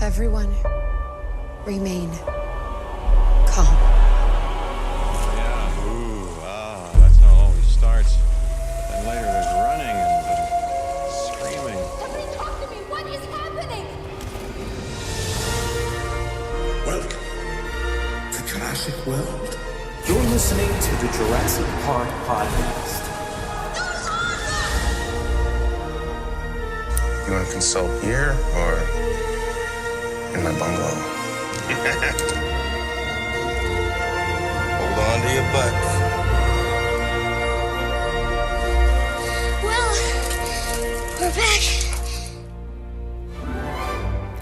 Everyone, remain calm. Yeah, that's how it always starts. But then later there's running and screaming. Somebody talk to me! What is happening? Welcome to Jurassic World. You're listening to the Jurassic Park Podcast. You want to consult here or in my bungalow? Hold on to your butts. Well, we're back.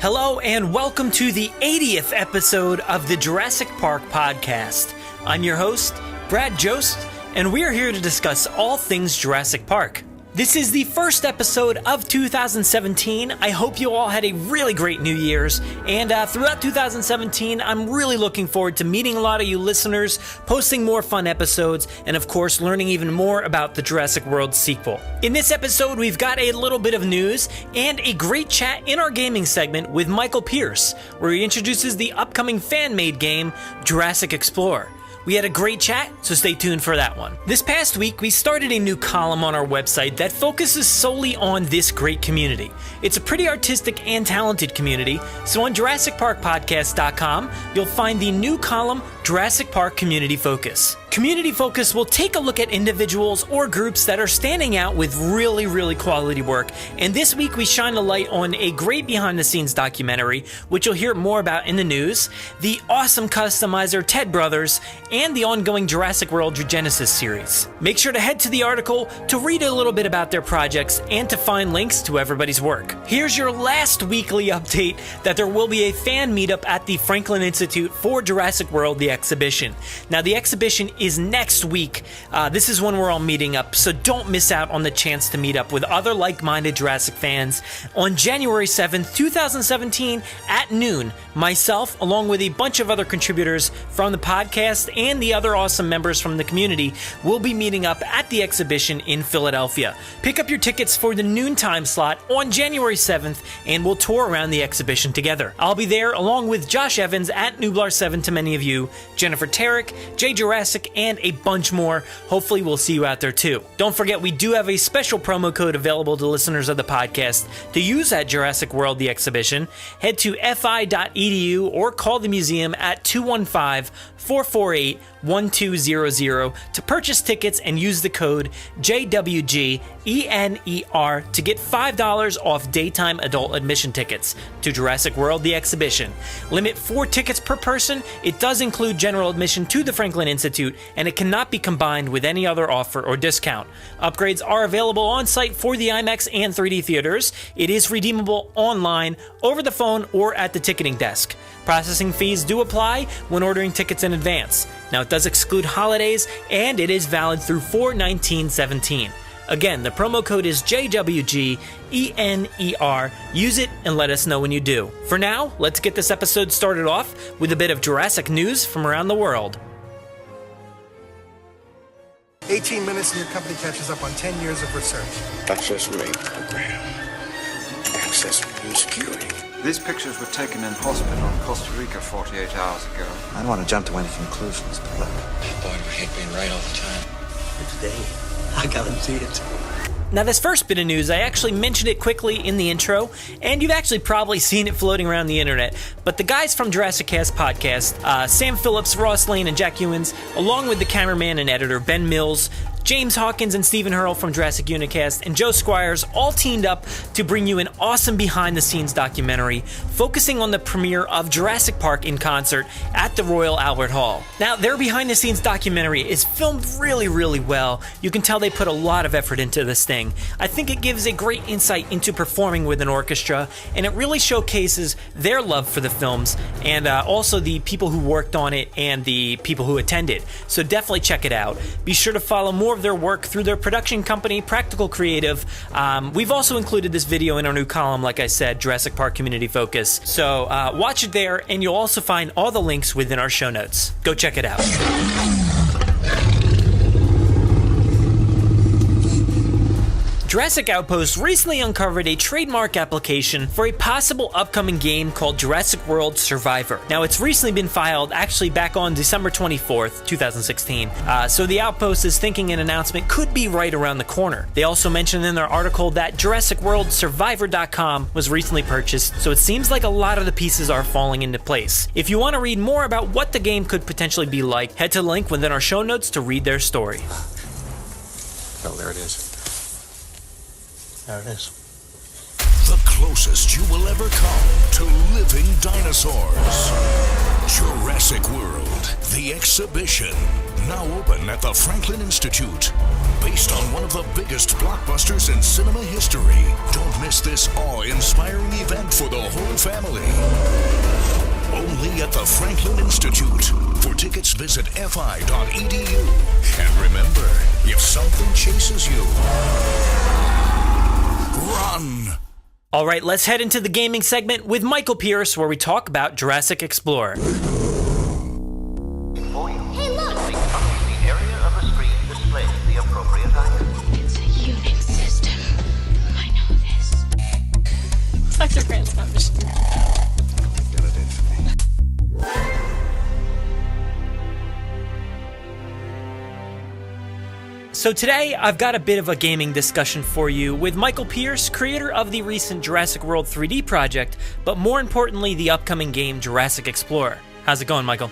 Hello and welcome to the 80th episode of the Jurassic Park Podcast. I'm your host, Brad Jost, and we're here to discuss all things Jurassic Park. This is the first episode of 2017. I hope you all had a really great New Year's, and throughout 2017, I'm really looking forward to meeting a lot of you listeners, posting more fun episodes, and of course, learning even more about the Jurassic World sequel. In this episode, we've got a little bit of news and a great chat in our gaming segment with Michael Pearce, where he introduces the upcoming fan-made game, Jurassic Explorer. We had a great chat, so stay tuned for that one. This past week, we started a new column on our website that focuses solely on this great community. It's a pretty artistic and talented community, so on JurassicParkPodcast.com, you'll find the new column, Jurassic Park Community Focus. Community Focus will take a look at individuals or groups that are standing out with really quality work, and this week we shine a light on a great behind-the-scenes documentary, which you'll hear more about in the news, the awesome customizer Ted Brothers, and the ongoing Jurassic World Genesis series. Make sure to head to the article to read a little bit about their projects and to find links to everybody's work. Here's your last weekly update that there will be a fan meetup at the Franklin Institute for Jurassic World, the exhibition. Now, the exhibition is next week. This is when we're all meeting up, so don't miss out on the chance to meet up with other like-minded Jurassic fans on January 7th, 2017 at noon. Myself, along with a bunch of other contributors from the podcast and the other awesome members from the community, will be meeting up at the exhibition in Philadelphia. Pick up your tickets for the noontime slot on January 7th, and we'll tour around the exhibition together. I'll be there along with Josh Evans at Nublar7 to many of you, Jennifer Tarrick, Jay Jurassic, and a bunch more. Hopefully we'll see you out there too. Don't forget, we do have a special promo code available to listeners of the podcast to use at Jurassic World, the exhibition. Head to fi.edu or call the museum at 215-448-1200 to purchase tickets and use the code JWGENER to get $5 off daytime adult admission tickets to Jurassic World, the exhibition. Limit 4 tickets per person. It does include general admission to the Franklin Institute, and it cannot be combined with any other offer or discount. Upgrades are available on site for the IMAX and 3D theaters. It is redeemable online, over the phone, or at the ticketing desk. Processing fees do apply when ordering tickets in advance. Now, it does exclude holidays, and it is valid through 4/19/17. Again, the promo code is JWGENER. Use it and let us know when you do. For now, let's get this episode started off with a bit of Jurassic news from around the world. 18 minutes and your company catches up on 10 years of research. Access rate program. Access new security. These pictures were taken in hospital in Costa Rica 48 hours ago. I don't want to jump to any conclusions, but look. Boy, we hate being right all the time. But today, I gotta see it. Now, this first bit of news, I actually mentioned it quickly in the intro, and you've actually probably seen it floating around the internet, but the guys from Jurassic Cast Podcast, Sam Phillips, Ross Lane, and Jack Ewens, along with the cameraman and editor Ben Mills, James Hawkins and Stephen Hurl from Jurassic Unicast, and Joe Squires all teamed up to bring you an awesome behind-the-scenes documentary focusing on the premiere of Jurassic Park in concert at the Royal Albert Hall. Now, their behind-the-scenes documentary is filmed really well. You can tell they put a lot of effort into this thing. I think it gives a great insight into performing with an orchestra, and it really showcases their love for the films, and also the people who worked on it and the people who attended. So definitely check it out. Be sure to follow more of their work through their production company, Practical Creative. We've also included this video in our new column, like I said, Jurassic Park Community Focus. So watch it there, and you'll also find all the links within our show notes. Go check it out. Jurassic Outpost recently uncovered a trademark application for a possible upcoming game called Jurassic World Survivor. Now, it's recently been filed actually back on December 24th, 2016, so the Outpost is thinking an announcement could be right around the corner. They also mentioned in their article that Jurassic World Survivor.com was recently purchased, so it seems like a lot of the pieces are falling into place. If you want to read more about what the game could potentially be like, head to the link within our show notes to read their story. Oh, there it is. There it is. The closest you will ever come to living dinosaurs. Jurassic World, the exhibition, now open at the Franklin Institute. Based on one of the biggest blockbusters in cinema history. Don't miss this awe-inspiring event for the whole family. Only at the Franklin Institute. For tickets, visit fi.edu. And remember, if something chases you, run! All right, let's head into the gaming segment with Michael Pearce, where we talk about Jurassic Explorer. Hey, look! The area of the screen displays the appropriate item. It's a Unix system. I know this. Dr. Grant's not machine. Get it in for me. So today, I've got a bit of a gaming discussion for you with Michael Pearce, creator of the recent Jurassic World 3D project, but more importantly, the upcoming game Jurassic Explorer. How's it going, Michael?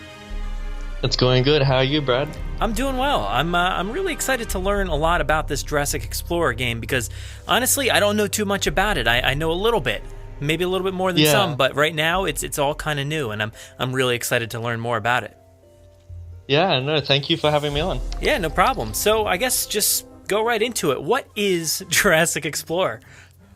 It's going good. How are you, Brad? I'm doing well. I'm really excited to learn a lot about this Jurassic Explorer game because, honestly, I don't know too much about it. I know a little bit, maybe a little bit more than some, but right now it's all kind of new, and I'm really excited to learn more about it. Yeah, no, thank you for having me on. Yeah, no problem. So I guess just go right into it. What is Jurassic Explorer?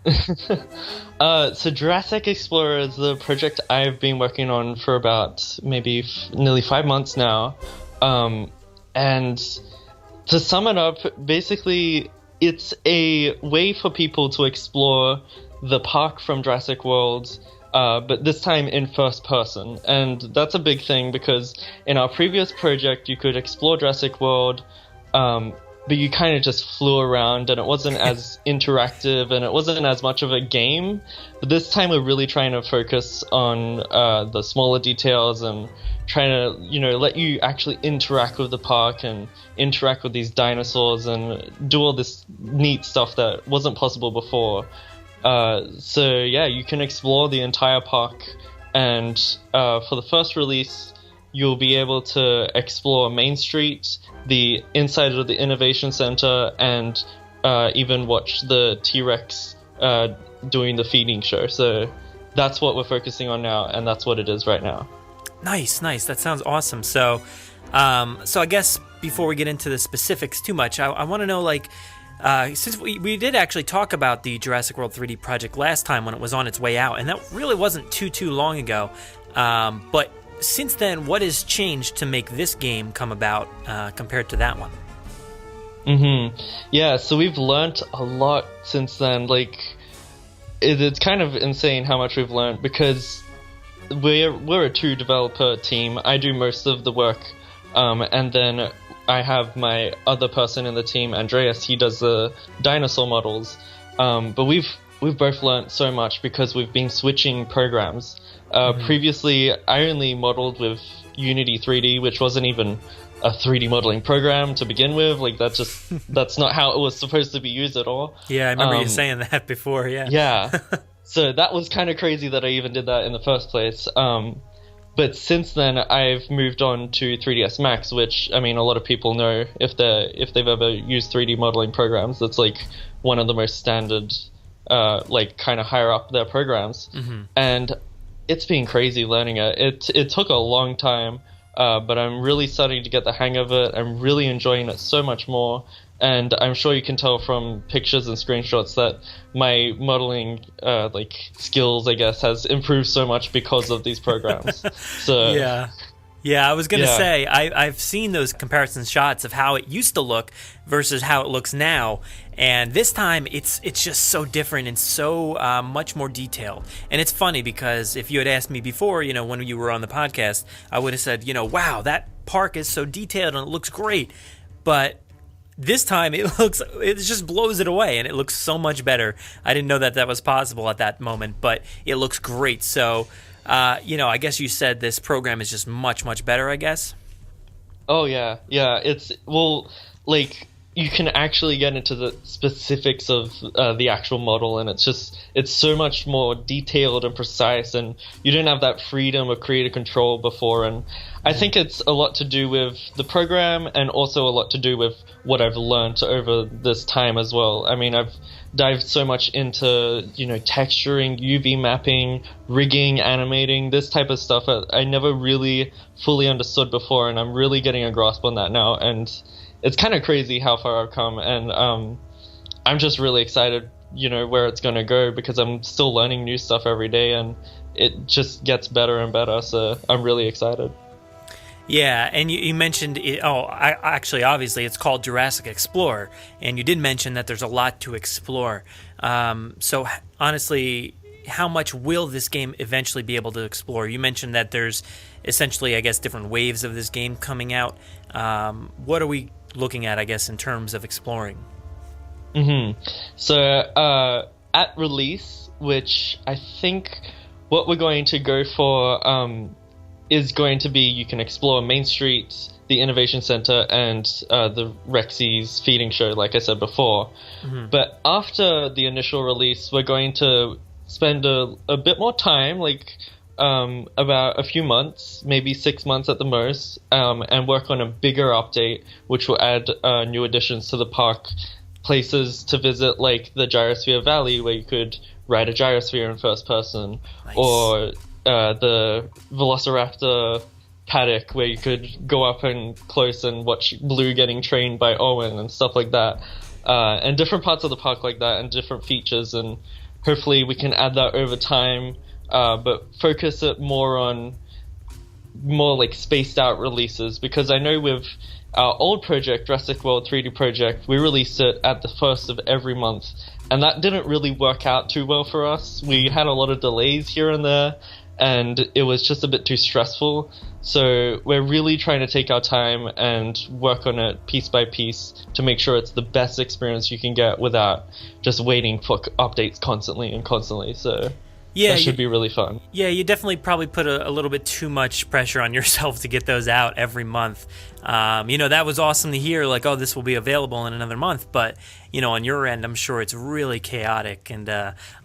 So Jurassic Explorer is the project I've been working on for about maybe nearly 5 months now. And to sum it up, basically it's a way for people to explore the park from Jurassic World, but this time in first person. And that's a big thing because in our previous project, you could explore Jurassic World, but you kind of just flew around and it wasn't as interactive and it wasn't as much of a game. But this time we're really trying to focus on the smaller details and trying to, let you actually interact with the park and interact with these dinosaurs and do all this neat stuff that wasn't possible before. So yeah, you can explore the entire park, and for the first release, you'll be able to explore Main Street, the inside of the Innovation Center, and even watch the T-Rex doing the feeding show. So that's what we're focusing on now, and that's what it is right now. Nice. That sounds awesome. So I guess before we get into the specifics too much, I want to know, since we did actually talk about the Jurassic World 3D project last time when it was on its way out, and that really wasn't too long ago, but since then, what has changed to make this game come about compared to that one? Yeah, so we've learned a lot since then. It's kind of insane how much we've learned because we're a 2-developer team. I do most of the work, and then I have my other person in the team, Andreas. He does the dinosaur models. But we've both learned so much because we've been switching programs. Previously, I only modeled with Unity 3D, which wasn't even a 3D modeling program to begin with. That's not how it was supposed to be used at all. Yeah, I remember you saying that before. Yeah. So that was kind of crazy that I even did that in the first place. But since then, I've moved on to 3ds Max, which, a lot of people know if they've ever used 3D modeling programs. That's one of the most standard, kind of higher up their programs. And it's been crazy learning it. It took a long time, but I'm really starting to get the hang of it. I'm really enjoying it so much more. And I'm sure you can tell from pictures and screenshots that my modeling skills, I guess, has improved so much because of these programs. So yeah, I was gonna say I've seen those comparison shots of how it used to look versus how it looks now, and this time it's just so different and so much more detailed. And it's funny because if you had asked me before, when you were on the podcast, I would have said, wow, that park is so detailed and it looks great, but this time it just blows it away, and it looks so much better. I didn't know that was possible at that moment, but it looks great. So, I guess you said this program is just much, much better, I guess? Oh, yeah. You can actually get into the specifics of the actual model, and it's so much more detailed and precise, and you didn't have that freedom of creative control before. And I think it's a lot to do with the program, and also a lot to do with what I've learned over this time as well. I mean, I've dived so much into, texturing, UV mapping, rigging, animating, this type of stuff I never really fully understood before, and I'm really getting a grasp on that now. And it's kind of crazy how far I've come, and I'm just really excited, where it's going to go, because I'm still learning new stuff every day, and it just gets better and better, so I'm really excited. Yeah, and you mentioned it. Actually, obviously, it's called Jurassic Explorer, and you did mention that there's a lot to explore. So, honestly, how much will this game eventually be able to explore? You mentioned that there's essentially, I guess, different waves of this game coming out. What are we looking at, I guess, in terms of exploring? So, at release, which I think what we're going to go for is going to be, you can explore Main Street, the Innovation Center, and the Rexy's feeding show, like I said before. But after the initial release, we're going to spend a bit more time, about a few months, maybe 6 months at the most, and work on a bigger update, which will add new additions to the park, places to visit like the Gyrosphere Valley, where you could ride a gyrosphere in first person, nice. Or the Velociraptor paddock, where you could go up and close and watch Blue getting trained by Owen and stuff like that, and different parts of the park like that, and different features, and hopefully we can add that over time, but focus it more on like spaced out releases, because I know with our old project, Jurassic World 3D project, we released it at the first of every month, and that didn't really work out too well for us. We had a lot of delays here and there, and it was just a bit too stressful. So we're really trying to take our time and work on it piece by piece to make sure it's the best experience you can get without just waiting for updates constantly. So that should be really fun. Yeah, you definitely probably put a little bit too much pressure on yourself to get those out every month. That was awesome to hear, like, oh, this will be available in another month. But, on your end, I'm sure it's really chaotic. And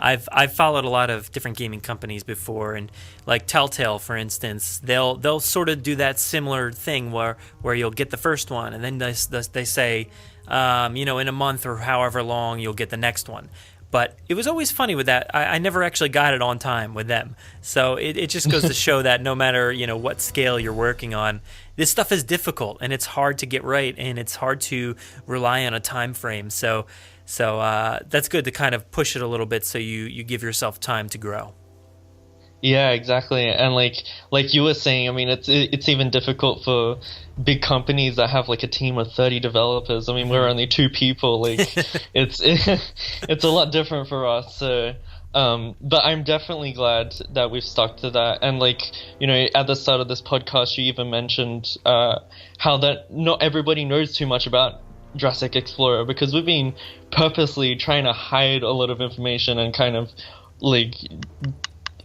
I've followed a lot of different gaming companies before. And like Telltale, for instance, they'll sort of do that similar thing where you'll get the first one. And then they say, in a month or however long, you'll get the next one. But it was always funny with that. I never actually got it on time with them. So it just goes to show that no matter, what scale you're working on, this stuff is difficult, and it's hard to get right, and it's hard to rely on a time frame. So that's good to kind of push it a little bit so you give yourself time to grow. Yeah, exactly. And like you were saying, I mean, it's even difficult for big companies that have like a team of 30 developers. I mean, we're only 2 people. Like it's a lot different for us. So but I'm definitely glad that we've stuck to that. And at the start of this podcast, you even mentioned how that not everybody knows too much about Jurassic Explorer, because we've been purposely trying to hide a lot of information and kind of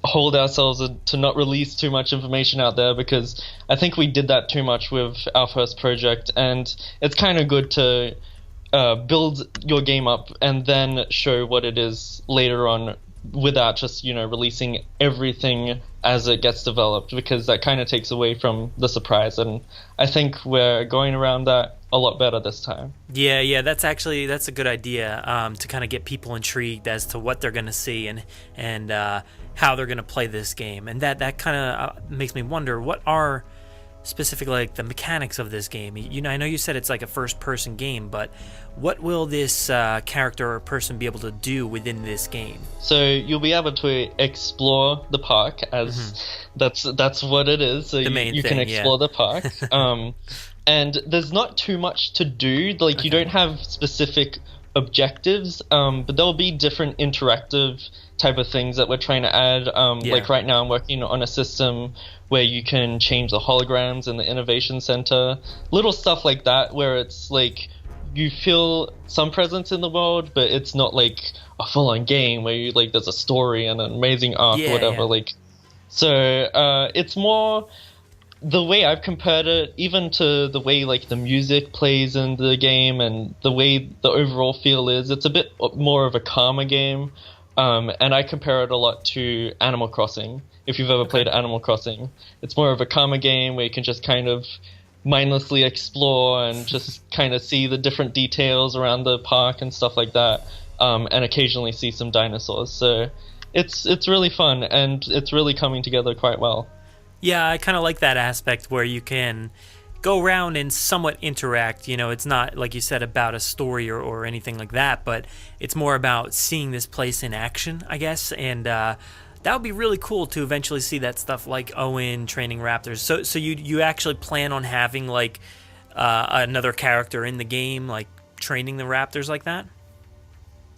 hold ourselves to not release too much information out there, because I think we did that too much with our first project, and it's kind of good to build your game up and then show what it is later on without just releasing everything as it gets developed, because that kind of takes away from the surprise, and I think we're going around that a lot better this time. Yeah, that's a good idea, to kind of get people intrigued as to what they're going to see and how they're going to play this game, and that kind of makes me wonder, what are specifically the mechanics of this game? I know you said it's like a first-person game, but what will this character or person be able to do within this game? So you'll be able to explore the park, as that's what it is. So you can explore the park. And there's not too much to do. You don't have specific objectives, but there'll be different interactive type of things that we're trying to add. Like right now I'm working on a system where you can change the holograms in the Innovation Center, little stuff like that, where it's you feel some presence in the world, but it's not like a full-on game where you like there's a story and an amazing arc or whatever. Yeah. Like, so it's more the way I've compared it, even to the way like the music plays in the game and the way the overall feel is. It's a bit more of a calmer game, and I compare it a lot to Animal Crossing. If you've ever played Animal Crossing, it's more of a calmer game where you can just kind of mindlessly explore and just kind of see the different details around the park and stuff like that, and occasionally see some dinosaurs. So it's really fun, and it's really coming together quite well. Yeah, I kind of like that aspect where you can go around and somewhat interact. You know, it's not, like you said, about a story or anything like that, but it's more about seeing this place in action, I guess, and that would be really cool to eventually see that stuff like Owen training raptors. So you actually plan on having like another character in the game, like training the raptors like that?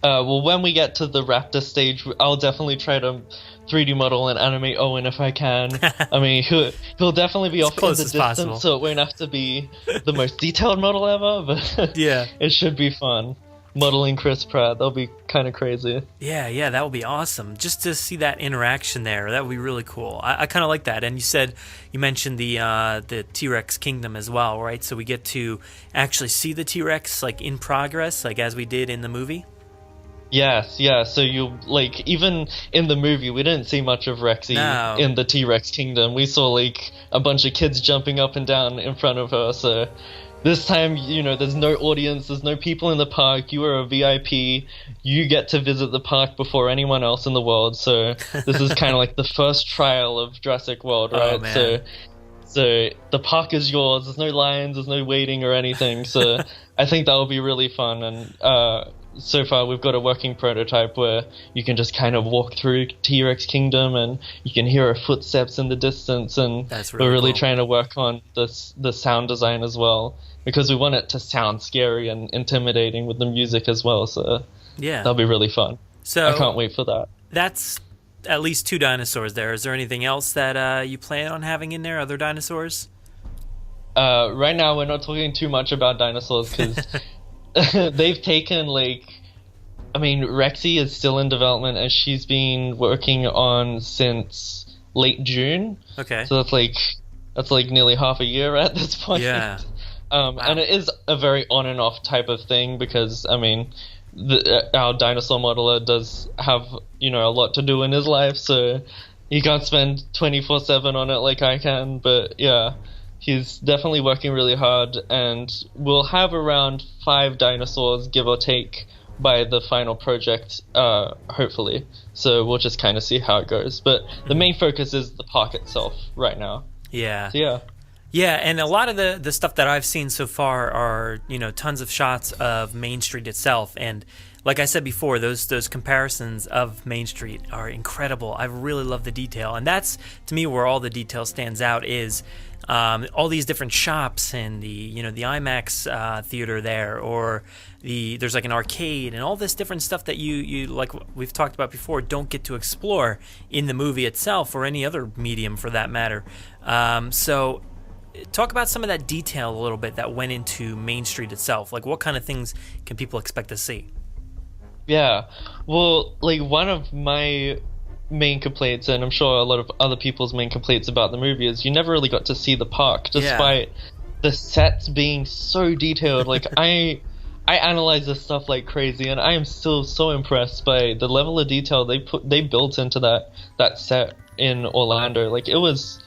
Well, when we get to the raptor stage, I'll definitely try to 3D model and animate Owen if I can. I mean, he'll definitely be off in the distance, possible. so it won't have to be the most detailed model ever, but yeah, it should be fun. Modeling Chris Pratt, that'll be kind of crazy. Yeah, that would be awesome. Just to see that interaction there, that would be really cool. I kind of like that. And you mentioned the T-Rex Kingdom as well, right? So we get to actually see the T-Rex like in progress, like as we did in the movie. Yes, yeah. So you like even in the movie, we didn't see much of Rexy in the T-Rex Kingdom. We saw like a bunch of kids jumping up and down in front of her. So this time, you know, there's no audience, there's no people in the park. You are a VIP. You get to visit the park before anyone else in the world. So this is kind of like the first trial of Jurassic World, right? Oh, man. So the park is yours. There's no lines, there's no waiting or anything. So I think that will be really fun. And so far we've got a working prototype where you can just kind of walk through T-Rex Kingdom and you can hear her footsteps in the distance. And we're really cool. trying to work on the sound design as well, because we want it to sound scary and intimidating with the music as well. So yeah, that'll be really fun. So I can't wait for that. That's at least 2 dinosaurs there. Is there anything else that you plan on having in there, other dinosaurs? Right now we're not talking too much about dinosaurs because they've taken Rexy is still in development, and she's been working on since late June. Okay. So that's like nearly half a year at this point. Yeah. Wow. And it is a very on and off type of thing because, I mean, our dinosaur modeler does have, you know, a lot to do in his life, so he can't spend 24/7 on it like I can. But yeah, he's definitely working really hard, and we'll have around 5 dinosaurs, give or take, by the final project, hopefully. So we'll just kind of see how it goes. But the main focus is the park itself right now. Yeah. So yeah. Yeah, and a lot of the stuff that I've seen so far are, you know, tons of shots of Main Street itself. And like I said before, those comparisons of Main Street are incredible. I really love the detail. And that's, to me, where all the detail stands out is all these different shops and the IMAX theater there, or there's like an arcade and all this different stuff that you like we've talked about before don't get to explore in the movie itself or any other medium for that matter. So talk about some of that detail a little bit that went into Main Street itself. Like, what kind of things can people expect to see? Yeah, well, like one of my main complaints, and I'm sure a lot of other people's main complaints about the movie, is you never really got to see the park, despite the sets being so detailed. Like I analyze this stuff like crazy, and I am still so impressed by the level of detail they built into that set in Orlando. Like, it was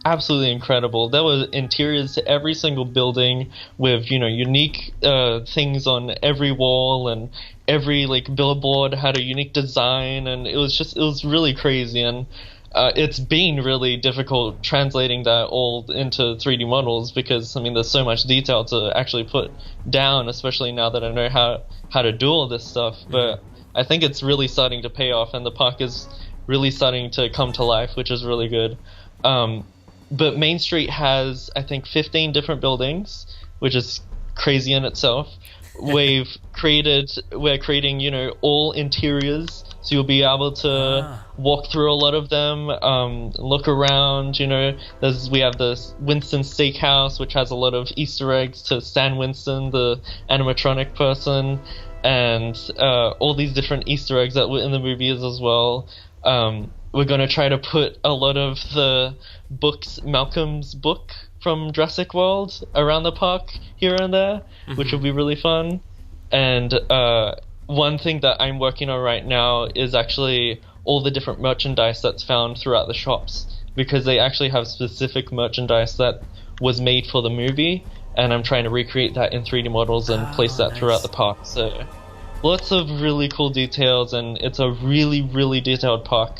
absolutely incredible. There were interiors to every single building with, you know, unique things on every wall, and every like billboard had a unique design, and it was really crazy. And it's been really difficult translating that all into 3D models because, I mean, there's so much detail to actually put down, especially now that I know how to do all this stuff. But I think it's really starting to pay off, and the park is really starting to come to life, which is really good. But Main Street has, I think, 15 different buildings, which is crazy in itself. We're creating, you know, all interiors so you'll be able to walk through a lot of them, look around. You know, we have this Winston Steakhouse, which has a lot of Easter eggs to Stan Winston, the animatronic person, and all these different Easter eggs that were in the movies as well. We're going to try to put a lot of the books, Malcolm's book from Jurassic World, around the park here and there, which will be really fun. And one thing that I'm working on right now is actually all the different merchandise that's found throughout the shops, because they actually have specific merchandise that was made for the movie, and I'm trying to recreate that in 3D models and place that throughout the park. So lots of really cool details, and it's a really, really detailed park.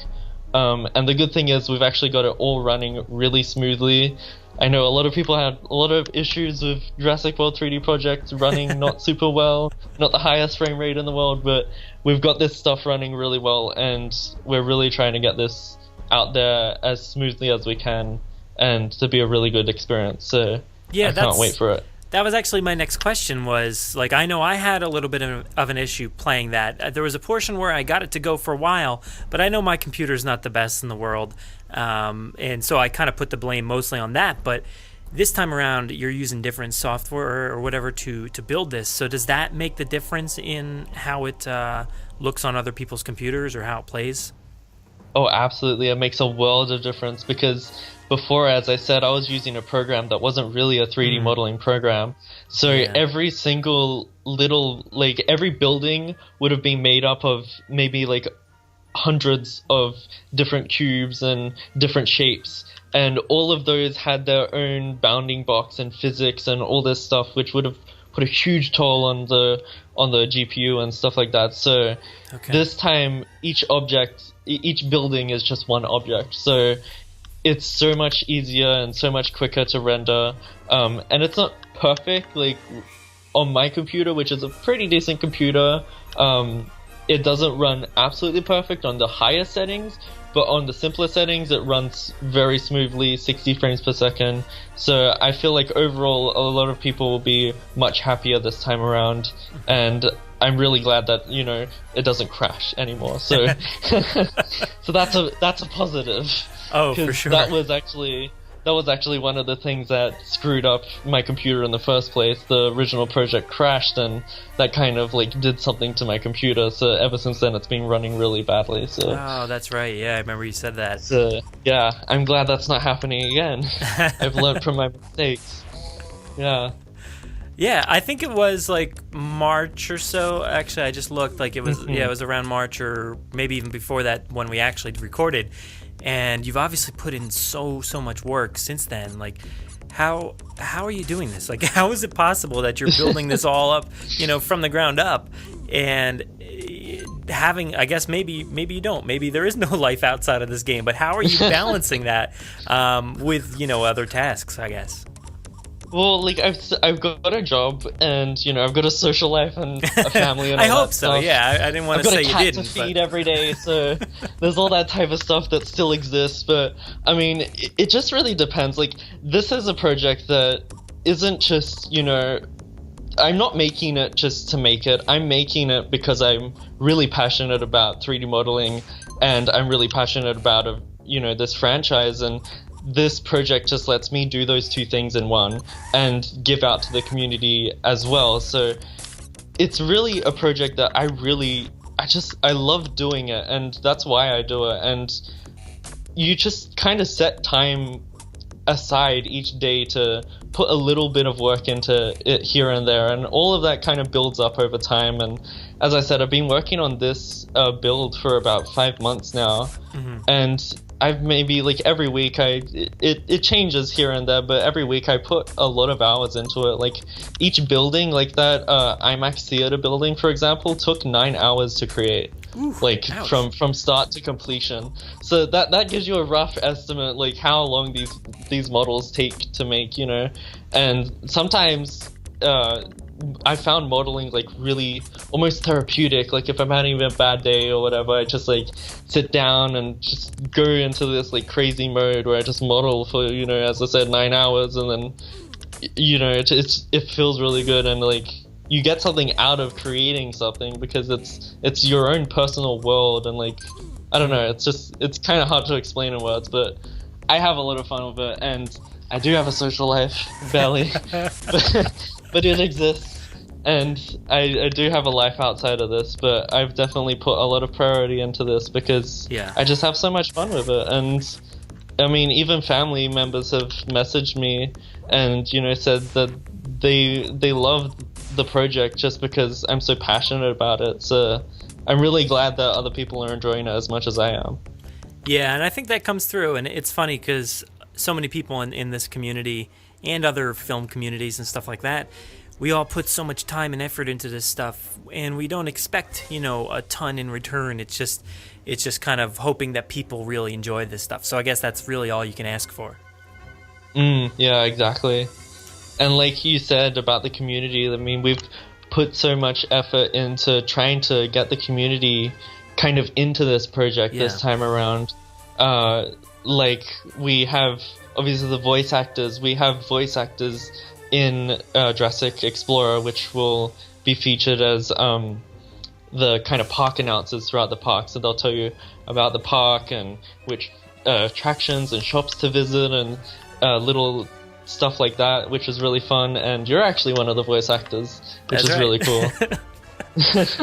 And the good thing is we've actually got it all running really smoothly. I know a lot of people had a lot of issues with Jurassic World 3D projects running not super well, not the highest frame rate in the world, but we've got this stuff running really well, and we're really trying to get this out there as smoothly as we can and to be a really good experience. So yeah, I can't wait for it. That was actually my next question was, like, I know I had a little bit of an issue playing that. There was a portion where I got it to go for a while, but I know my computer's not the best in the world, and so I kind of put the blame mostly on that. But this time around, you're using different software or whatever to build this. So does that make the difference in how it looks on other people's computers or how it plays? Oh, absolutely. It makes a world of difference, because before, as I said, I was using a program that wasn't really a 3D modeling program. So every single little, like, every building would have been made up of maybe like hundreds of different cubes and different shapes. And all of those had their own bounding box and physics and all this stuff, which would have put a huge toll on the GPU and stuff like that. So this time, each building is just one object. So it's so much easier and so much quicker to render. And it's not perfect, like on my computer, which is a pretty decent computer. It doesn't run absolutely perfect on the highest settings, but on the simpler settings, it runs very smoothly, 60 frames per second. So I feel like overall, a lot of people will be much happier this time around. And I'm really glad that, you know, it doesn't crash anymore. So, so that's a positive. Oh, for sure. That was actually one of the things that screwed up my computer in the first place. The original project crashed, and that kind of like did something to my computer. So ever since then, it's been running really badly. So. Oh, that's right. Yeah, I remember you said that. So yeah, I'm glad that's not happening again. I've learned from my mistakes. Yeah. Yeah, I think it was like March or so. Actually, I just looked. Like it was. Yeah, it was around March or maybe even before that when we actually recorded. And you've obviously put in so much work since then. Like, how are you doing this? Like, how is it possible that you're building this all up, you know, from the ground up, and having, I guess maybe you don't. Maybe there is no life outside of this game. But how are you balancing that with, you know, other tasks, I guess? Well, like I've got a job, and you know I've got a social life and a family and all I hope that so. stuff. Yeah, I didn't want to say you didn't. I've got a cat to feed every day, so there's all that type of stuff that still exists. But I mean, it just really depends. Like this is a project that isn't just, you know, I'm not making it just to make it. I'm making it because I'm really passionate about 3D modeling, and I'm really passionate about, you know, this franchise. And this project just lets me do those two things in one and give out to the community as well. So it's really a project that I love doing it, and that's why I do it. And you just kind of set time aside each day to put a little bit of work into it here and there, and all of that kind of builds up over time. And as I said, I've been working on this build for about 5 months now, and I've maybe like every week it changes here and there, but every week I put a lot of hours into it. Like each building, like that IMAX theater building, for example, took 9 hours to create. Oof, like from start to completion. So that gives you a rough estimate, like how long these models take to make, you know. And sometimes I found modeling like really almost therapeutic. Like if I'm having a bad day or whatever, I just like sit down and just go into this like crazy mode where I just model for, you know, as I said, 9 hours, and then, you know, it feels really good. And like you get something out of creating something, because it's your own personal world, and like, I don't know, it's kind of hard to explain in words, but I have a lot of fun with it, and I do have a social life, barely, but it exists. And I do have a life outside of this, but I've definitely put a lot of priority into this because I just have so much fun with it. And I mean, even family members have messaged me and, you know, said that they love the project just because I'm so passionate about it. So I'm really glad that other people are enjoying it as much as I am. Yeah, and I think that comes through. And it's funny because so many people in this community and other film communities and stuff like that, we all put so much time and effort into this stuff, and we don't expect, you know, a ton in return. It's just kind of hoping that people really enjoy this stuff. So I guess that's really all you can ask for. Yeah, exactly. And like you said about the community, I mean, we've put so much effort into trying to get the community kind of into this project this time around. Like, we have, obviously, the voice actors. We have voice actors in Jurassic Explorer, which will be featured as the kind of park announcers throughout the park. So they'll tell you about the park and which attractions and shops to visit and little stuff like that, which is really fun. And you're actually one of the voice actors, which is really cool.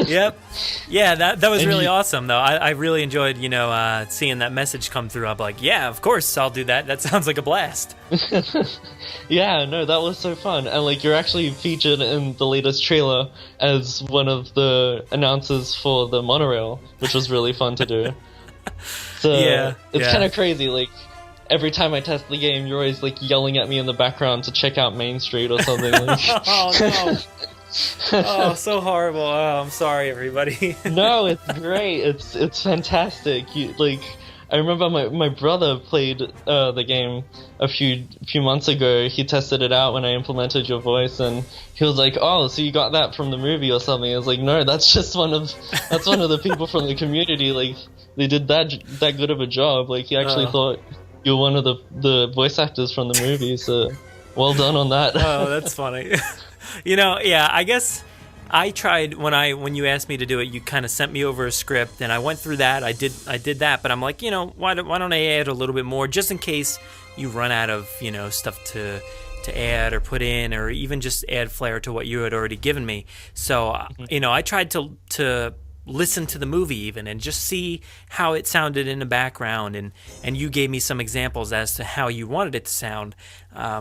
Yep. Yeah, that was really awesome, though. I really enjoyed, you know, seeing that message come through. I'm like, yeah, of course, I'll do that. That sounds like a blast. Yeah, no, that was so fun. And, like, you're actually featured in the latest trailer as one of the announcers for the monorail, which was really fun to do. So, it's kind of crazy. Like, every time I test the game, you're always, like, yelling at me in the background to check out Main Street or something. Like. Oh, no. Oh, so horrible. Oh, I'm sorry, everybody. No, it's great. It's fantastic. I remember my brother played the game a few months ago. He tested it out when I implemented your voice, and he was like, "Oh, so you got that from the movie or something?" I was like, "No, that's just one of the people from the community. Like, they did that good of a job. Like, he actually thought you were one of the voice actors from the movie. So, well done on that." Oh, that's funny. You know, yeah, I guess I tried when you asked me to do it, you kind of sent me over a script, and I went through that. I did that, but I'm like, you know, why don't I add a little bit more just in case you run out of, you know, stuff to add or put in, or even just add flair to what you had already given me. So, you know, I tried to listen to the movie even and just see how it sounded in the background, and you gave me some examples as to how you wanted it to sound.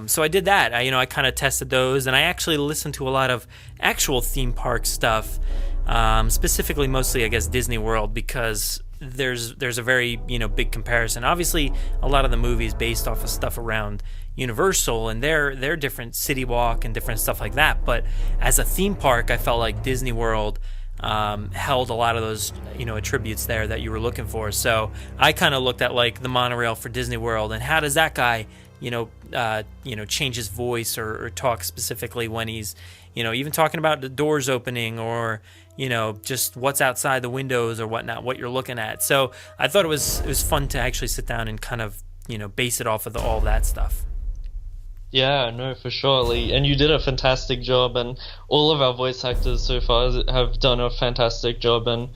So I did that. I kind of tested those, and I actually listened to a lot of actual theme park stuff, specifically mostly, I guess, Disney World, because there's a very, you know, big comparison. Obviously, a lot of the movies based off of stuff around Universal and their different City Walk and different stuff like that. But as a theme park, I felt like Disney World held a lot of those, you know, attributes there that you were looking for. So I kind of looked at like the monorail for Disney World, and how does that guy, change his voice or talk specifically when he's, you know, even talking about the doors opening, or, you know, just what's outside the windows or whatnot, what you're looking at. So I thought it was fun to actually sit down and kind of, you know, base it off of all that stuff. Yeah, no, for sure, Lee. And you did a fantastic job, and all of our voice actors so far have done a fantastic job, and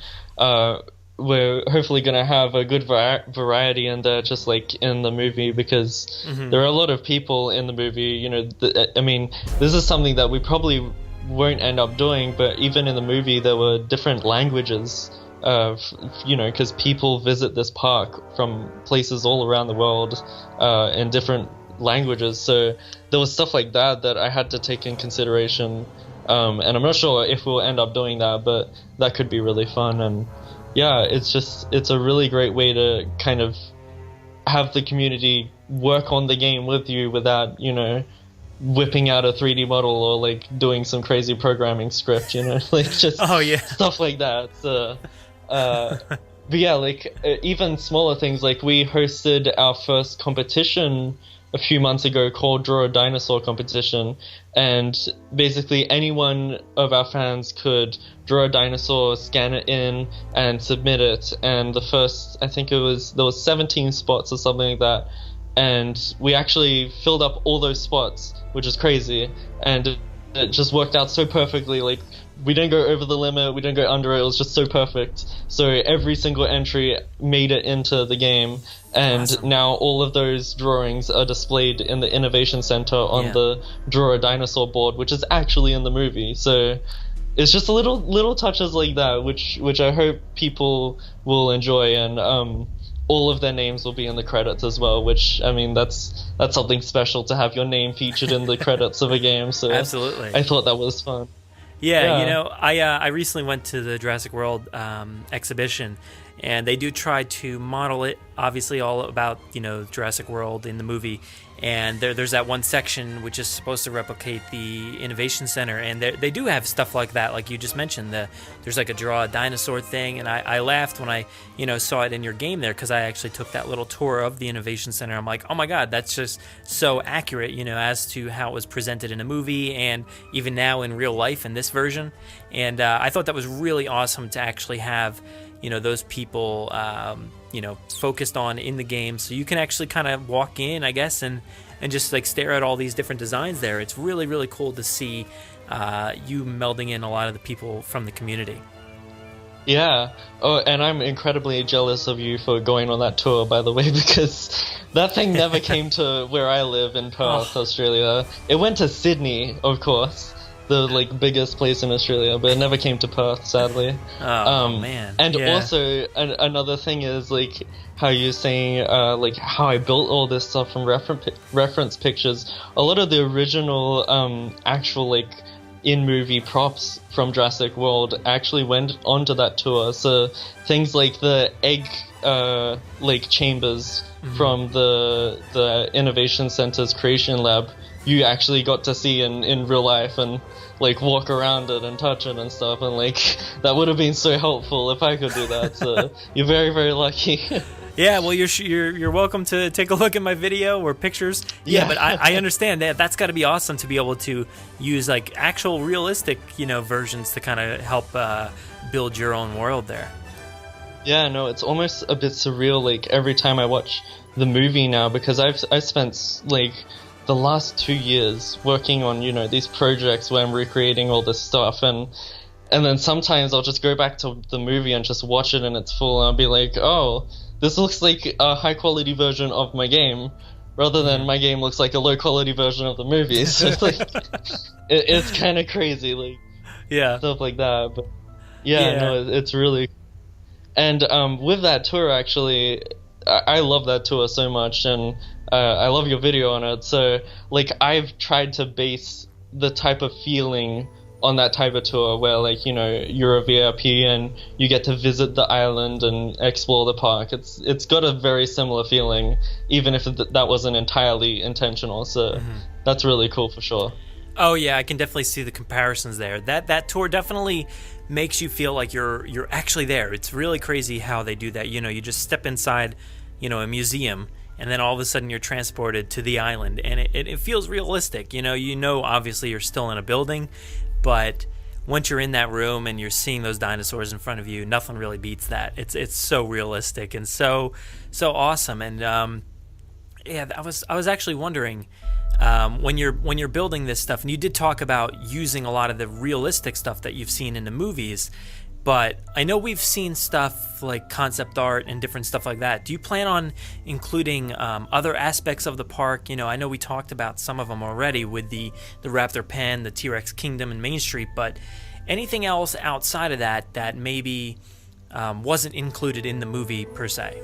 we're hopefully going to have a good variety in there, just like in the movie, because there are a lot of people in the movie, you know, I mean, this is something that we probably won't end up doing, but even in the movie there were different languages, you know, because people visit this park from places all around the world in different languages, so there was stuff like that I had to take in consideration, and I'm not sure if we'll end up doing that, but that could be really fun. And yeah, it's a really great way to kind of have the community work on the game with you without, you know, whipping out a 3D model or like doing some crazy programming script, you know, like just stuff like that. So but yeah, like even smaller things, like we hosted our first competition a few months ago called Draw a Dinosaur Competition, and basically any one of our fans could draw a dinosaur, scan it in, and submit it. And the first, I think there was 17 spots or something like that, and we actually filled up all those spots, which is crazy. And it just worked out so perfectly. Like, we didn't go over the limit, we didn't go under it. It was just so perfect. So every single entry made it into the game, and Awesome. now all of those drawings are displayed in the Innovation Center on the Draw a Dinosaur board, which is actually in the movie. So it's just little touches like that, which I hope people will enjoy, and all of their names will be in the credits as well. Which, I mean, that's something special to have your name featured in the credits of a game. So Absolutely. I thought that was fun. Yeah, you know, I recently went to the Jurassic World exhibition, and they do try to model it, obviously, all about, you know, Jurassic World in the movie. And there's that one section which is supposed to replicate the Innovation Center, and they do have stuff like that, like you just mentioned. There's like a draw a dinosaur thing, and I laughed when I, you know, saw it in your game there, because I actually took that little tour of the Innovation Center. I'm like, oh my god, that's just so accurate, you know, as to how it was presented in the movie and even now in real life in this version. And I thought that was really awesome to actually have, you know, those people, you know, focused on in the game, so you can actually kind of walk in, I guess, and just like stare at all these different designs there. It's really, really cool to see you melding in a lot of the people from the community. Yeah. Oh, and I'm incredibly jealous of you for going on that tour, by the way, because that thing never came to where I live in Perth, Australia. It went to Sydney, of course, the like biggest place in Australia, but it never came to Perth, sadly. Man. And also another thing is like how you're saying like how I built all this stuff from reference pictures. A lot of the original actual like in-movie props from Jurassic World actually went onto that tour. So things like the egg like chambers from the Innovation Center's Creation Lab, you actually got to see in real life and like walk around it and touch it and stuff, and like that would have been so helpful if I could do that. So you're very, very lucky. Yeah, well, you're welcome to take a look at my video or pictures. Yeah, but I understand that's got to be awesome to be able to use like actual realistic, you know, versions to kind of help build your own world there. Yeah, no, it's almost a bit surreal. Like every time I watch the movie now, because I spent like the last 2 years working on, you know, these projects where I'm recreating all this stuff, and then sometimes I'll just go back to the movie and just watch it in its full, and I'll be like, oh, this looks like a high quality version of my game, rather than my game looks like a low quality version of the movie. So it's like it's kind of crazy, like stuff like that. But no, it's really. And with that tour, actually, I love that tour so much, and I love your video on it. So, like, I've tried to base the type of feeling on that type of tour where, like, you know, you're a VIP and you get to visit the island and explore the park. It's got a very similar feeling, even if that wasn't entirely intentional. So that's really cool for sure. Oh yeah, I can definitely see the comparisons there. That tour definitely makes you feel like you're actually there. It's really crazy how they do that. You know, you just step inside, you know, a museum, and then all of a sudden you're transported to the island, and it feels realistic. You know, obviously you're still in a building, but once you're in that room and you're seeing those dinosaurs in front of you, nothing really beats that. It's so realistic and so awesome. And I was actually wondering, when you're building this stuff, and you did talk about using a lot of the realistic stuff that you've seen in the movies, but I know we've seen stuff like concept art and different stuff like that. Do you plan on including other aspects of the park? You know, I know we talked about some of them already with the Raptor Pen, the T-Rex Kingdom, and Main Street, but anything else outside of that maybe wasn't included in the movie per se?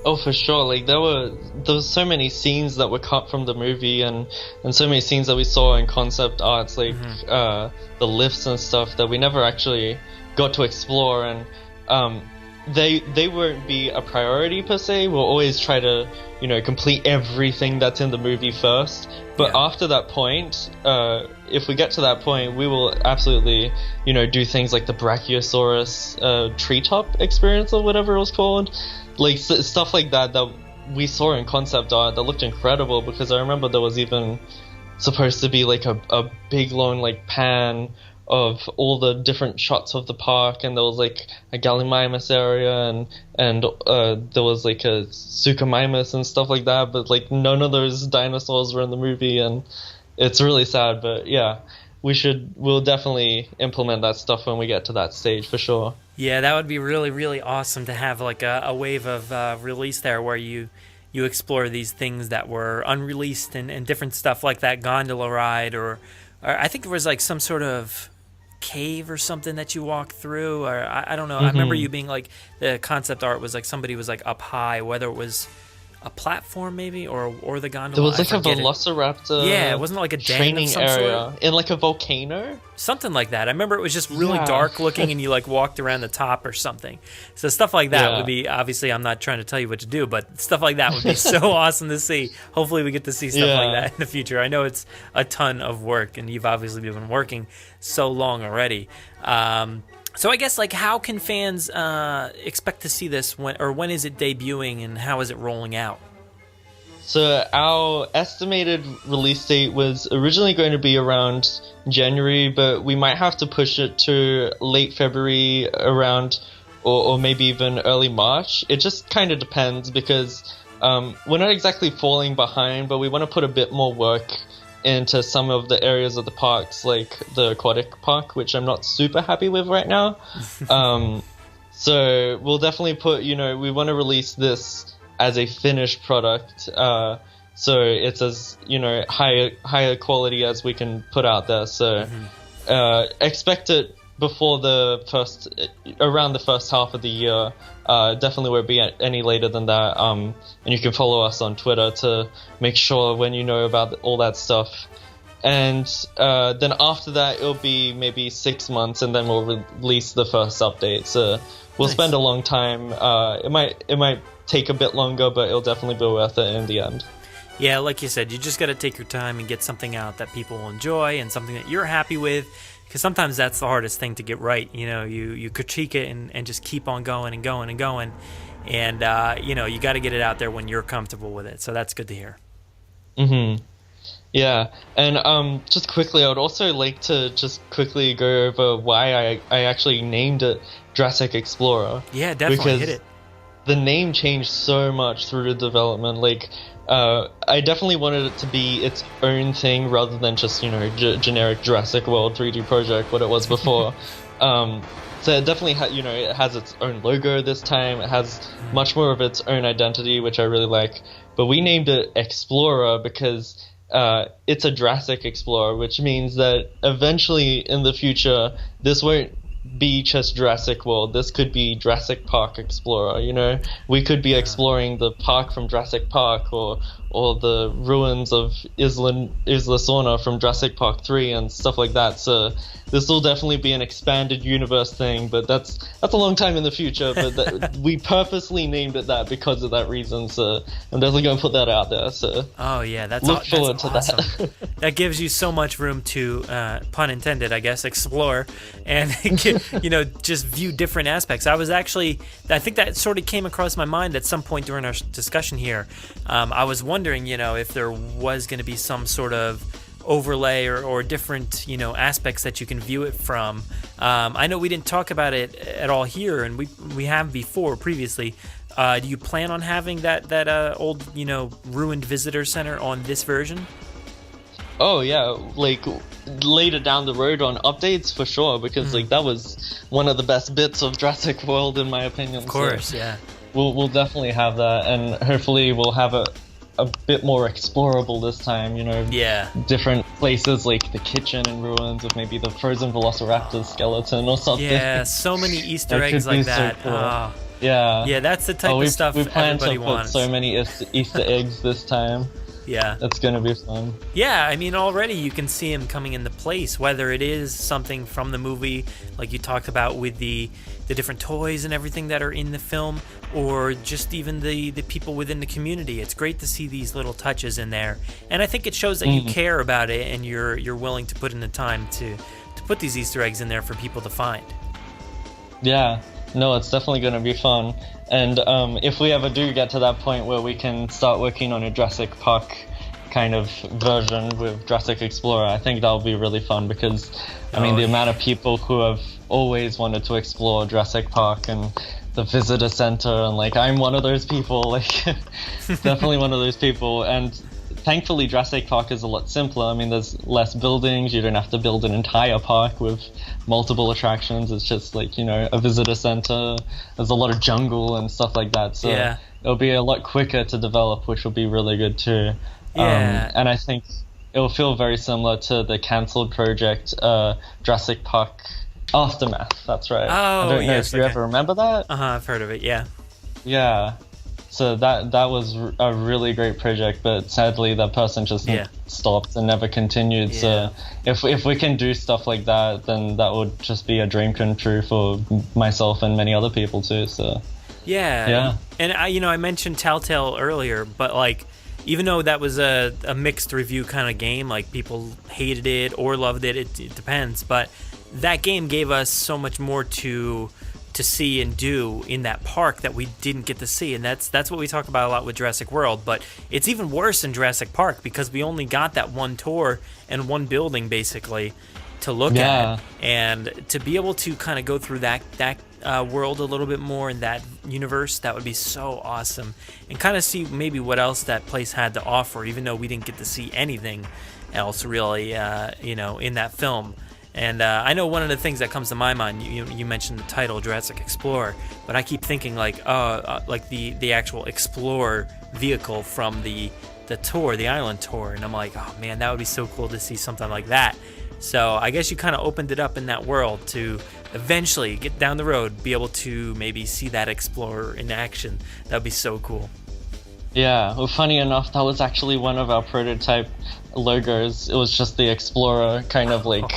Oh, for sure. Like there was so many scenes that were cut from the movie, and so many scenes that we saw in concept arts, like the lifts and stuff that we never actually got to explore. And they won't be a priority per se. We'll always try to, you know, complete everything that's in the movie first. But after that point, if we get to that point, we will absolutely, you know, do things like the Brachiosaurus treetop experience or whatever it was called. Like stuff like that we saw in concept art that looked incredible, because I remember there was even supposed to be like a big long like pan of all the different shots of the park, and there was like a Gallimimus area and there was like a Suchomimus and stuff like that, but like none of those dinosaurs were in the movie, and it's really sad, but yeah, we'll definitely implement that stuff when we get to that stage for sure. Yeah, that would be really, really awesome to have like a wave of release there where you explore these things that were unreleased and different stuff like that gondola ride, or I think there was like some sort of cave or something that you walk through, or I don't know. I remember you being like, the concept art was like somebody was like up high, whether it was a platform maybe or the gondola. There was like a velociraptor. Yeah, it wasn't like a training area in like a volcano, something like that. I remember it was just really dark looking, and you like walked around the top or something. So stuff like that would be, obviously I'm not trying to tell you what to do, but stuff like that would be so awesome to see. Hopefully we get to see stuff like that in the future. I know it's a ton of work, and you've obviously been working so long already. So I guess, like, how can fans expect to see this, when is it debuting, and how is it rolling out? So our estimated release date was originally going to be around January, but we might have to push it to late February around, or maybe even early March. It just kind of depends, because we're not exactly falling behind, but we want to put a bit more work into some of the areas of the parks, like the aquatic park, which I'm not super happy with right now. So we'll definitely put, we want to release this as a finished product, so it's as higher quality as we can put out there. So expect it before around the first half of the year. Definitely won't be any later than that. And you can follow us on Twitter to make sure when you know about all that stuff. And then after that, it'll be maybe 6 months, and then we'll release the first update. So we'll spend a long time. It might take a bit longer, but it'll definitely be worth it in the end. Yeah, like you said, you just got to take your time and get something out that people will enjoy and something that you're happy with. Because sometimes that's the hardest thing to get right. You critique it and just keep on going and going and going. And, you got to get it out there when you're comfortable with it. So that's good to hear. Yeah. And just quickly, I would also like to just quickly go over why I actually named it Jurassic Explorer. Yeah, definitely. Hit it. The name changed so much through the development. Like, I definitely wanted it to be its own thing rather than just, generic Jurassic World 3D project, what it was before. So it definitely it has its own logo this time. It has much more of its own identity, which I really like. But we named it Explorer because it's a Jurassic Explorer, which means that eventually in the future, this won't be just Jurassic World. This could be Jurassic Park Explorer. We could be exploring the park from Jurassic Park, or the ruins of Isla Sorna from Jurassic Park 3 and stuff like that. So this will definitely be an expanded universe thing, but that's a long time in the future. But we purposely named it that because of that reason. So I'm definitely going to put that out there. So look forward to awesome. That. That gives you so much room to, pun intended, I guess, explore and just view different aspects. I think that sort of came across my mind at some point during our discussion here. I was wondering, if there was going to be some sort of overlay or different, aspects that you can view it from. I know we didn't talk about it at all here, and we have previously. Do you plan on having that old, ruined visitor center on this version? Oh yeah, like later down the road on updates for sure, because that was one of the best bits of Jurassic World in my opinion. Of course, so yeah. We'll definitely have that, and hopefully we'll have a bit more explorable this time. Yeah. Different places like the kitchen in ruins with maybe the frozen Velociraptor skeleton or something. Yeah, so many Easter eggs like that. So cool. Yeah, that's the type of stuff we plan everybody to wants. Put so many Easter eggs this time. Yeah. That's going to be fun. Yeah, I mean, already you can see him coming into place, whether it is something from the movie, like you talked about with the different toys and everything that are in the film, or just even the people within the community. It's great to see these little touches in there. And I think it shows that you care about it and you're willing to put in the time to put these Easter eggs in there for people to find. Yeah. No, it's definitely going to be fun. And if we ever do get to that point where we can start working on a Jurassic Park kind of version with Jurassic Explorer, I think that'll be really fun because, the amount of people who have always wanted to explore Jurassic Park and the visitor center, and I'm one of those people, definitely one of those people. And thankfully Jurassic Park is a lot simpler. I mean, there's less buildings. You don't have to build an entire park with multiple attractions. It's just like, you know, a visitor center. There's a lot of jungle and stuff like that. So it'll be a lot quicker to develop, which will be really good too. And I think it will feel very similar to the cancelled project, Jurassic Park Aftermath. That's right. Oh, I don't know if you ever remember that. I've heard of it. Yeah. Yeah. So that was a really great project, but sadly that person just stopped and never continued. So if we can do stuff like that, then that would just be a dream come true for myself and many other people too. So yeah. And I mentioned Telltale earlier, but like, even though that was a mixed review kind of game, like people hated it or loved it, it depends. But that game gave us so much more to see and do in that park that we didn't get to see, and that's what we talk about a lot with Jurassic World. But it's even worse in Jurassic Park because we only got that one tour and one building basically to look at, and to be able to kind of go through that world a little bit more in that universe, that would be so awesome, and kind of see maybe what else that place had to offer, even though we didn't get to see anything else really in that film. And I know one of the things that comes to my mind, you mentioned the title Jurassic Explorer, but I keep thinking like the actual Explorer vehicle from the tour, the island tour, and I'm like, oh man, that would be so cool to see something like that. So I guess you kind of opened it up in that world to eventually get down the road, be able to maybe see that Explorer in action. That would be so cool. Yeah, well, funny enough, that was actually one of our prototype logos. It was just the Explorer kind of like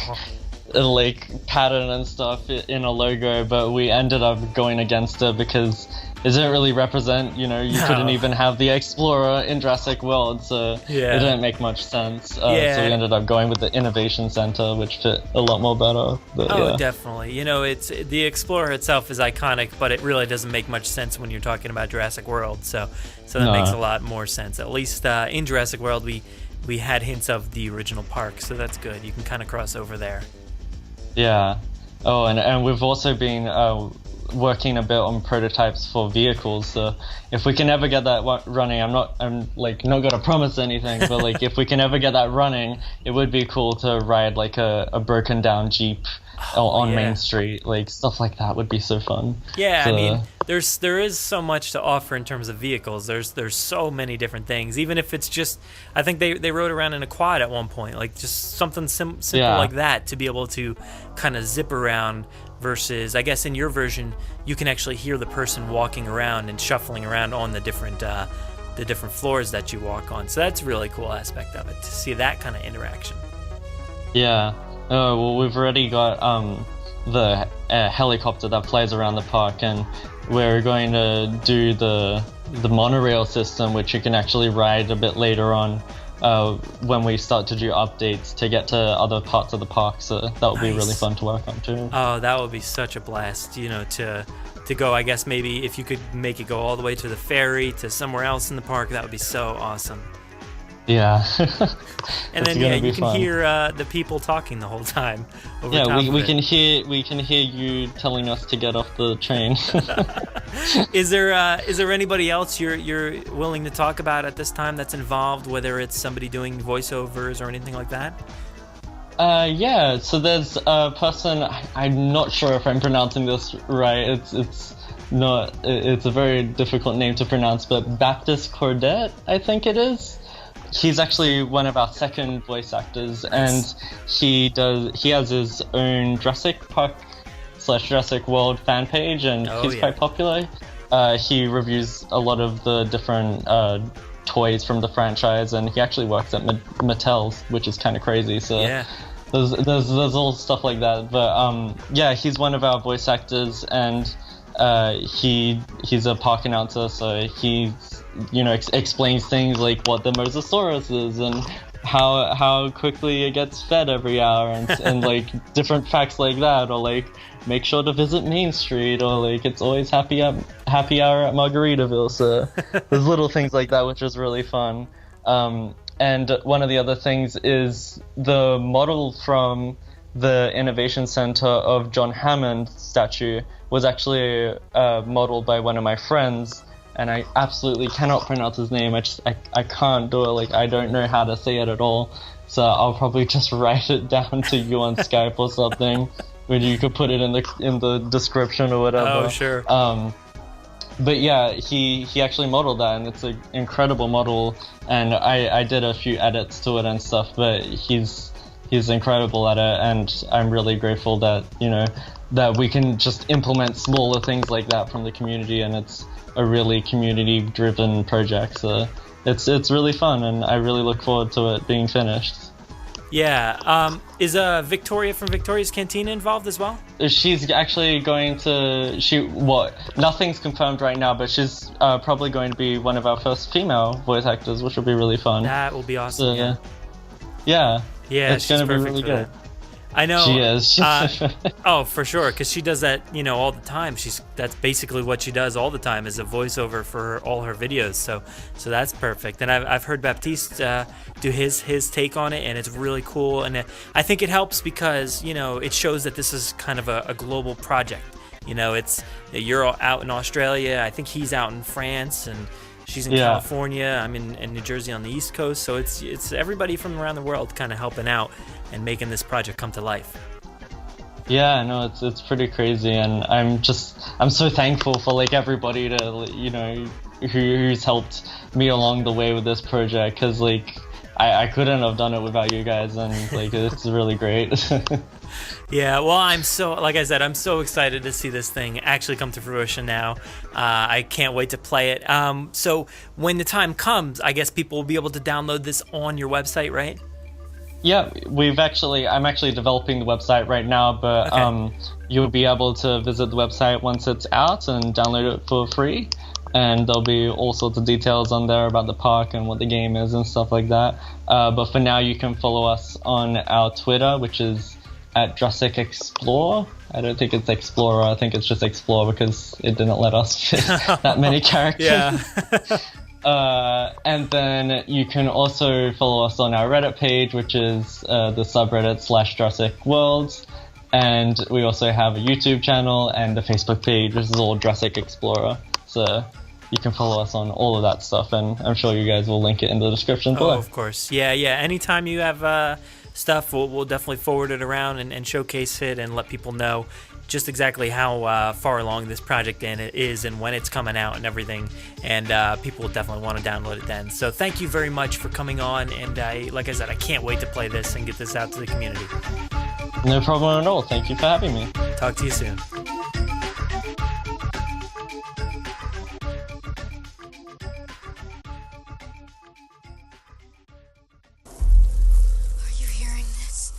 pattern and stuff in a logo, but we ended up going against it because it didn't really represent, you couldn't even have the Explorer in Jurassic World, so it didn't make much sense. So we ended up going with the Innovation Center, which fit a lot more better. But, definitely. It's the Explorer itself is iconic, but it really doesn't make much sense when you're talking about Jurassic World, so that makes a lot more sense. At least in Jurassic World, we had hints of the original park, so that's good. You can kind of cross over there. Yeah. Oh, and we've also been working a bit on prototypes for vehicles. So if we can ever get that running, I'm not gonna promise anything, but like if we can ever get that running, it would be cool to ride like a broken down Jeep on Main Street, like stuff like that would be so fun. Yeah, so, I mean, there is so much to offer in terms of vehicles. There's so many different things. Even if it's just, I think they rode around in a quad at one point, like just something simple like that to be able to kind of zip around. Versus, I guess in your version, you can actually hear the person walking around and shuffling around on the different floors that you walk on. So that's a really cool aspect of it, to see that kind of interaction. Yeah. Well, we've already got the helicopter that flies around the park, and we're going to do the monorail system, which you can actually ride a bit later on when we start to do updates to get to other parts of the park. So that will be really fun to work on too. Oh, that would be such a blast, to go. I guess maybe if you could make it go all the way to the ferry to somewhere else in the park, that would be so awesome. Yeah. And then you can hear the people talking the whole time. We can hear you telling us to get off the train. Is there anybody else you're willing to talk about at this time that's involved, whether it's somebody doing voiceovers or anything like that? So there's a person, I'm not sure if I'm pronouncing this right. It's a very difficult name to pronounce, but Baptiste Cordet, I think it is. He's actually one of our second voice actors, and he has his own Jurassic Park / Jurassic World fan page, and he's quite popular. He reviews a lot of the different toys from the franchise, and he actually works at Mattel's, which is kind of crazy. So there's all stuff like that. But he's one of our voice actors, and he's a park announcer, so he explains things like what the Mosasaurus is and how quickly it gets fed every hour, and like different facts like that, or like make sure to visit Main Street, or like it's always happy hour at Margaritaville. So there's little things like that, which is really fun. And one of the other things is the model from the Innovation Center of John Hammond statue was actually modeled by one of my friends. and I absolutely cannot pronounce his name. I can't do it. Like, I don't know how to say it at all. So I'll probably just write it down to you on Skype or something, where you could put it in the description or whatever. Oh, sure. But yeah, he actually modeled that, and it's an incredible model. And I did a few edits to it and stuff, but he's incredible at it, and I'm really grateful that, you know, that we can just implement smaller things like that from the community, and it's a really community-driven project. So it's really fun, and I really look forward to it being finished. Yeah. Is Victoria from Victoria's Cantina involved as well? She's actually going to nothing's confirmed right now, but she's probably going to be one of our first female voice actors, which will be really fun. That will be awesome. So, yeah, it's going to be perfect really for good. that. I know. She is. Oh, for sure, because she does that, you know, all the time. That's basically what she does all the time, is a voiceover for all her videos. So that's perfect. And I've heard Baptiste do his take on it, and it's really cool. And I think it helps because, you know, it shows that this is kind of a global project. You know, you're out in Australia. I think he's out in France, and she's in California. I'm in New Jersey on the East Coast. So it's everybody from around the world kind of helping out and making this project come to life. Yeah, no, it's pretty crazy, and I'm so thankful for like everybody to, you know, who's helped me along the way with this project, because like I couldn't have done it without you guys, and like it's really great. Yeah, well, I'm so excited to see this thing actually come to fruition now. I can't wait to play it. So when the time comes, I guess people will be able to download this on your website, right? Yeah, I'm actually developing the website right now, but okay. You'll be able to visit the website once it's out and download it for free. And there'll be all sorts of details on there about the park and what the game is and stuff like that. But for now, you can follow us on our Twitter, which is at Jurassic Explorer. I don't think it's Explorer. I think it's just Explorer because it didn't let us fit that many characters. Yeah. And then you can also follow us on our Reddit page, which is the subreddit /Jurassic World. And we also have a YouTube channel and a Facebook page, which is all Jurassic Explorer. So you can follow us on all of that stuff, and I'm sure you guys will link it in the description below. Oh, of course. Yeah. Anytime you have stuff, we'll definitely forward it around and showcase it and let people know just exactly how far along this project is and when it's coming out and everything. And people will definitely want to download it then. So thank you very much for coming on. And like I said, I can't wait to play this and get this out to the community. No problem at all. Thank you for having me. Talk to you soon.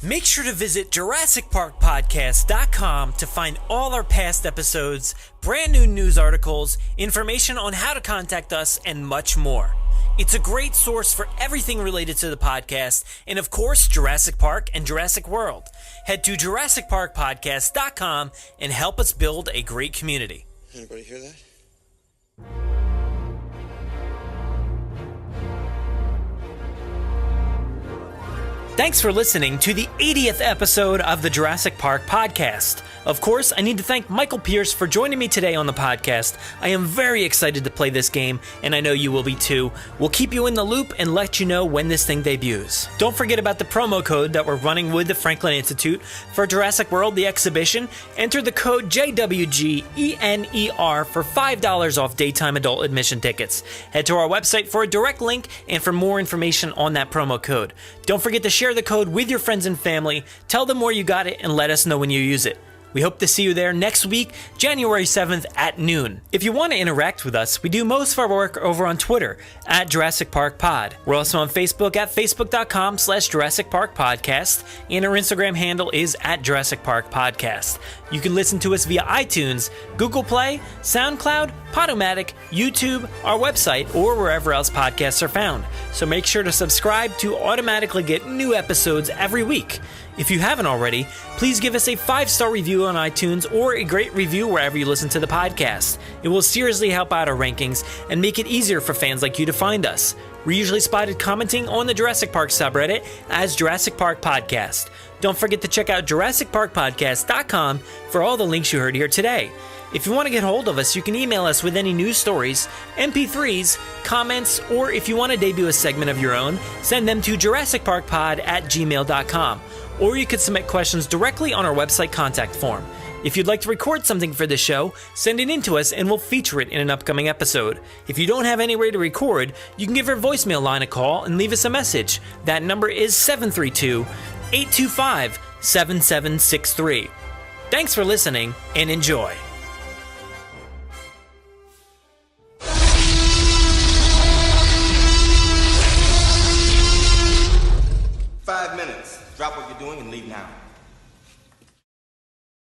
Make sure to visit JurassicParkPodcast.com to find all our past episodes, brand new news articles, information on how to contact us, and much more. It's a great source for everything related to the podcast, and of course, Jurassic Park and Jurassic World. Head to JurassicParkPodcast.com and help us build a great community. Anybody hear that? Thanks for listening to the 80th episode of the Jurassic Park Podcast. Of course, I need to thank Michael Pearce for joining me today on the podcast. I am very excited to play this game, and I know you will be too. We'll keep you in the loop and let you know when this thing debuts. Don't forget about the promo code that we're running with the Franklin Institute for Jurassic World, the exhibition. Enter the code JWGENER for $5 off daytime adult admission tickets. Head to our website for a direct link and for more information on that promo code. Don't forget to share the code with your friends and family. Tell them where you got it and let us know when you use it. We hope to see you there next week, January 7th at noon. If you want to interact with us, we do most of our work over on Twitter at Jurassic Park Pod. We're also on Facebook at facebook.com/Jurassic Park Podcast, and our Instagram handle is at Jurassic Park Podcast. You can listen to us via iTunes, Google Play, SoundCloud, Podomatic, YouTube, our website, or wherever else podcasts are found. So make sure to subscribe to automatically get new episodes every week. If you haven't already, please give us a 5-star review on iTunes or a great review wherever you listen to the podcast. It will seriously help out our rankings and make it easier for fans like you to find us. We're usually spotted commenting on the Jurassic Park subreddit as Jurassic Park Podcast. Don't forget to check out JurassicParkPodcast.com for all the links you heard here today. If you want to get hold of us, you can email us with any news stories, MP3s, comments, or if you want to debut a segment of your own, send them to JurassicParkPod@gmail.com. Or you could submit questions directly on our website contact form. If you'd like to record something for the show, send it in to us and we'll feature it in an upcoming episode. If you don't have anywhere to record, you can give our voicemail line a call and leave us a message. That number is 732-825-7763. Thanks for listening and enjoy. Five minutes. Drop what you're doing and leave now.